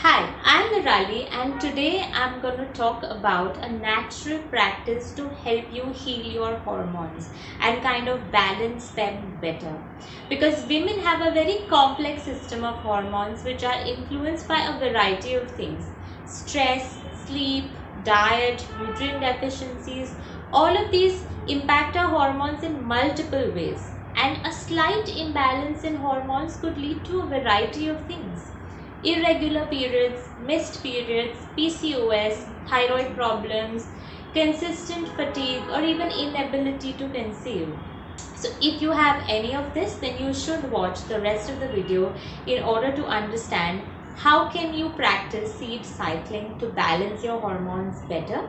Hi, I'm Nirali and today I'm going to talk about a natural practice to help you heal your hormones and kind of balance them better. Because women have a very complex system of hormones which are influenced by a variety of things: stress, sleep, diet, nutrient deficiencies. All of these impact our hormones in multiple ways, and a slight imbalance in hormones could lead to a variety of things: irregular periods, missed periods, PCOS, thyroid problems, consistent fatigue, or even inability to conceive. So if you have any of this, then you should watch the rest of the video in order to understand how can you practice seed cycling to balance your hormones better,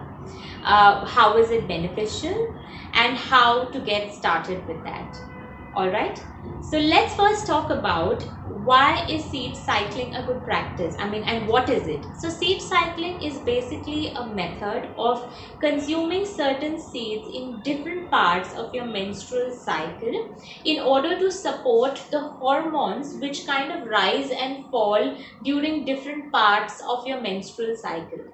how is it beneficial, and how to get started with that. Alright, so let's first talk about why is seed cycling a good practice. And what is it? So seed cycling is basically a method of consuming certain seeds in different parts of your menstrual cycle in order to support the hormones which kind of rise and fall during different parts of your menstrual cycle.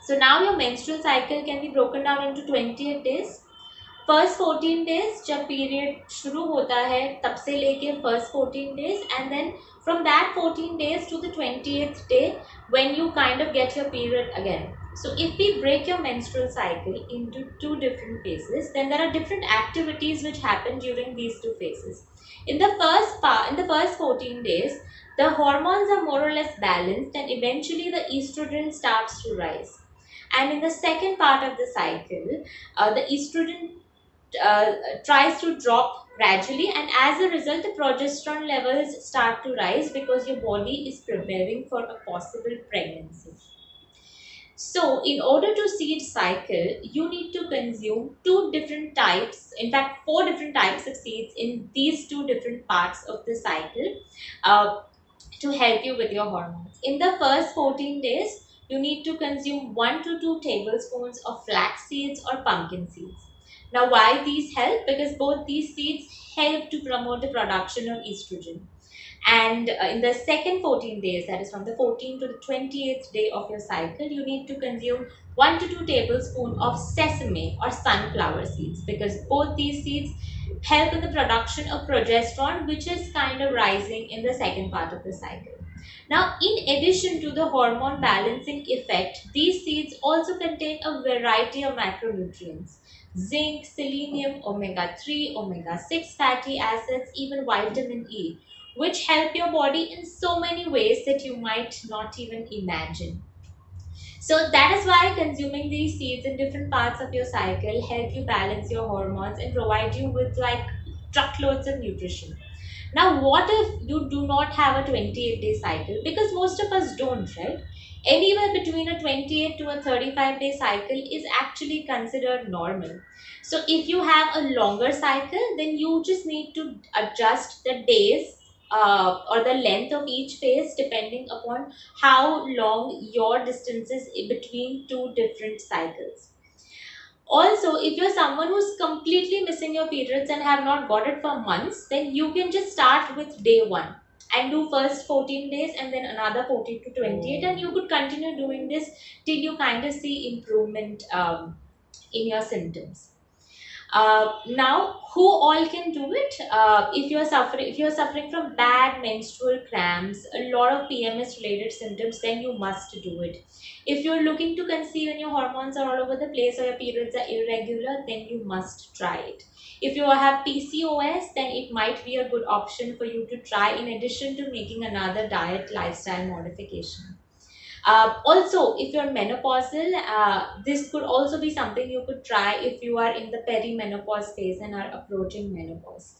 So now your menstrual cycle can be broken down into 28 days. First 14 days जब period शुरू होता है तब से लेके first 14 days, and then from that 14 days to the 20th day when you kind of get your period again. So if we break your menstrual cycle into two different phases, then there are different activities which happen during these two phases. In the first 14 days, the hormones are more or less balanced and eventually the estrogen starts to rise. And in the second part of the cycle, the estrogen tries to drop gradually, and as a result the progesterone levels start to rise because your body is preparing for a possible pregnancy. So in order to seed cycle, you need to consume two different types, in fact four different types of seeds in these two different parts of the cycle, uh, to help you with your hormones. In the first 14 days, you need to consume 1 to 2 tablespoons of flax seeds or pumpkin seeds. Now, why these help? Because both these seeds help to promote the production of estrogen. And in the second 14 days, that is from the 14th to the 28th day of your cycle, you need to consume 1 to 2 tablespoons of sesame or sunflower seeds, because both these seeds help in the production of progesterone, which is kind of rising in the second part of the cycle. Now, in addition to the hormone balancing effect, these seeds also contain a variety of macronutrients: zinc, selenium, omega 3, omega 6 fatty acids, even vitamin E, which help your body in so many ways that you might not even imagine. So that is why consuming these seeds in different parts of your cycle help you balance your hormones and provide you with like truckloads of nutrition. Now, what if you do not have a 28-day cycle? Because most of us don't, right? Anywhere between a 28 to a 35-day cycle is actually considered normal. So if you have a longer cycle, then you just need to adjust the days or the length of each phase depending upon how long your distance is in between two different cycles. Also, if you're someone who's completely missing your periods and have not got it for months, then you can just start with day one and do first 14 days and then another 14 to 28, and you could continue doing this till you kind of see improvement in your symptoms. Now, who all can do it? If you're suffering from bad menstrual cramps, a lot of PMS related symptoms, then you must do it. If you're looking to conceive and your hormones are all over the place or your periods are irregular, then you must try it. If you have PCOS, then it might be a good option for you to try in addition to making another diet lifestyle modification. Also, if you're menopausal, this could also be something you could try if you are in the perimenopause phase and are approaching menopause.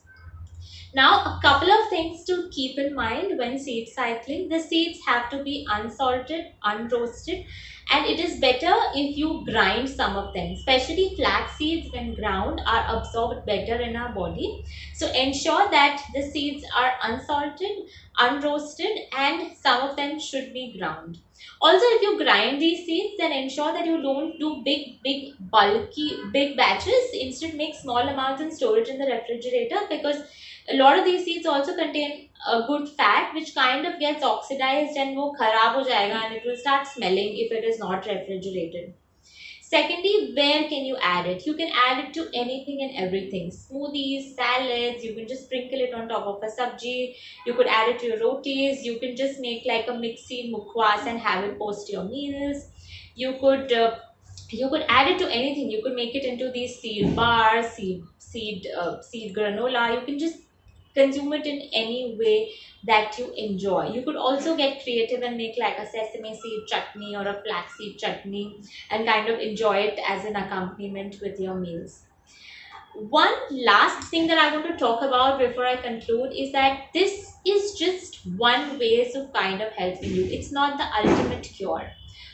Now, a couple of things to keep in mind when seed cycling. The seeds have to be unsalted, unroasted, and it is better if you grind some of them. Especially flax seeds, when ground, are absorbed better in our body. So ensure that the seeds are unsalted, unroasted, and some of them should be ground. Also, if you grind these seeds, then ensure that you don't do big, bulky, big batches. Instead, make small amounts and store it in the refrigerator, because A lot of these seeds also contain a good fat which kind of gets oxidized and वो खराब हो जाएगा and it will start smelling if it is not refrigerated. Secondly, where can you add it? You can add it to anything and everything. Smoothies, salads, you can just sprinkle it on top of a sabji. You could add it to your rotis. You can just make like a mixi mukwas and have it post your meals. You could add it to anything. You could make it into these seed bars, seed granola. You can just consume it in any way that you enjoy. You could also get creative and make like a sesame seed chutney or a flaxseed chutney and kind of enjoy it as an accompaniment with your meals. One last thing that I want to talk about before I conclude is that this is just one way of kind of helping you. It's not the ultimate cure.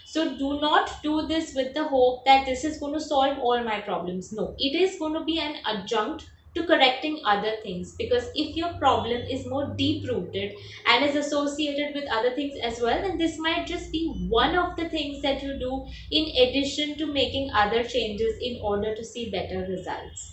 So do not do this with the hope that this is going to solve all my problems. No, it is going to be an adjunct to correcting other things, because if your problem is more deep rooted and is associated with other things as well, then this might just be one of the things that you do in addition to making other changes in order to see better results.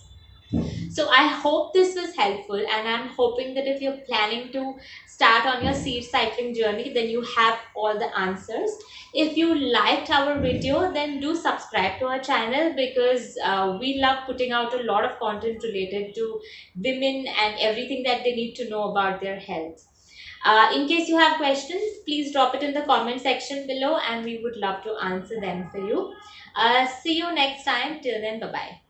So I hope this was helpful, and I'm hoping that if you're planning to start on your seed cycling journey, then you have all the answers. If you liked our video, then do subscribe to our channel, because we love putting out a lot of content related to women and everything that they need to know about their health. In case you have questions, please drop it in the comment section below and we would love to answer them for you. See you next time. Till then, bye bye.